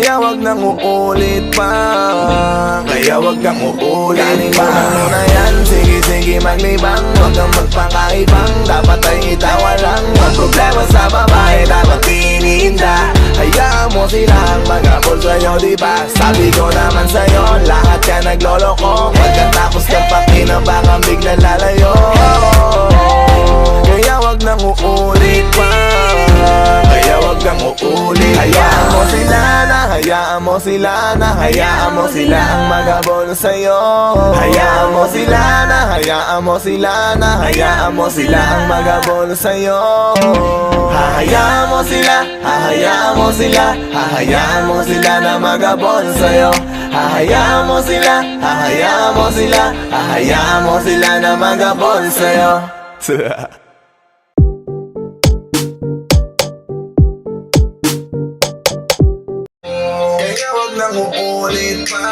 Kaya wag nang uulit pa, kaya wag kang uulit pa. Na yan, sige maglibang, wag kang magpakaibang. Dapat ay itawa lang, ang problema sa babae dapat iniinda. Hayaan mo silang maghabol sa'yo, diba? Sabi ko naman sa'yo, lahat yan nagloloko. Pagkatapos kang pakinabang, biglang lalayo. Kaya wag nang uulit pa, kaya wag kang uulit. Hayaan mo sila na, hayaan mo sila na, hayaan mo sila ang maghabol sa'yo. Hayaan mo sila na, hayaan mo sila na, hayaan mo sila ang maghabol sa'yo. Hahayaan mo sila, hahayaan mo sila, hahayaan mo sila na maghabol sa'yo. Hahayaan mo sila, hahayaan mo sila, hahayaan mo sila na maghabol sa'yo. Kaya wag nang uulit pa,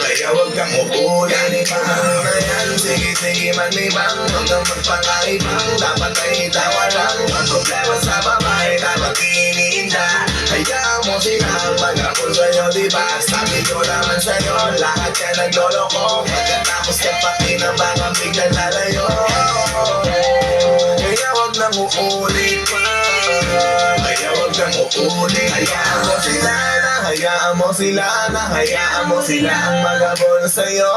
kaya wag kang uulit pa. Na yan, sige maglibang, wag kang magpakaibang. Dapat ay itawa lang, ang problema sa babae dapat iniinda. Hayaan mo silang maghabol sa'yo, diba? Sabi ko naman sa'yo, lahat yan nagloloko. Pagkatapos kang pakinabang, biglang lalayo. Kaya wag nang uulit pa, kaya wag kang uulit. Hayaan mo sila na, hayaan mo sila na, hayaan mo sila ang maghabol sa'yo.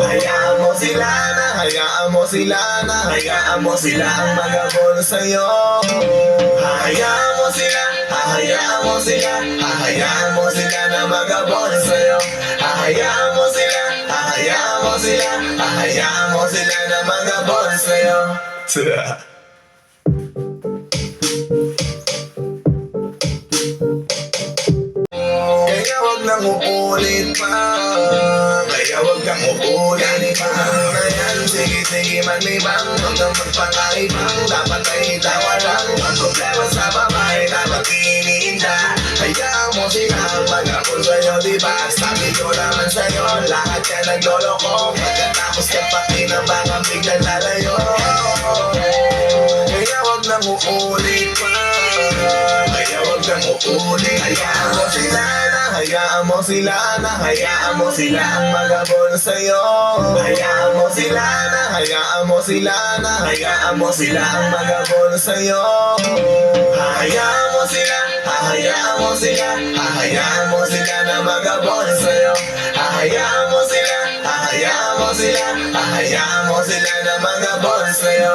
Hayaan mo sila na, hayaan mo sila na, hayaan mo sila ang maghabol sa'yo. Hahayaan mo sila, hahayaan mo sila, hahayaan mo sila na maghabol sa'yo. Hahayaan mo sila, hahayaan mo sila, hahayaan mo sila na maghabol sa'yo. Kaya wag nang uulit pa, kaya wag kang uulit pa. Na yan, sige maglibang, wag kang magpakaibang. Dapat ay itawa lang, ang problema sa babae dapat iniinda. Hayaan mo silang maghabol sa'yo, diba? Sabi ko naman sa'yo, lahat yan nagloloko. Pagkatapos kang pakinabang, biglang lalayo. Kaya wag nang uulit pa, kaya wag kang uulit. Hayaan mo sila na, hayaan mo sila na, hayaan mo sila ang maghabol sa'yo. Hayaan mo sila na, hayaan mo sila na, hayaan mo sila ang maghabol sa'yo. Hahayaan mo sila, hahayaan mo sila, hahayaan mo sila na maghabol sa'yo. Hahayaan mo sila, hahayaan mo sila, hahayaan mo sila na maghabol sa'yo.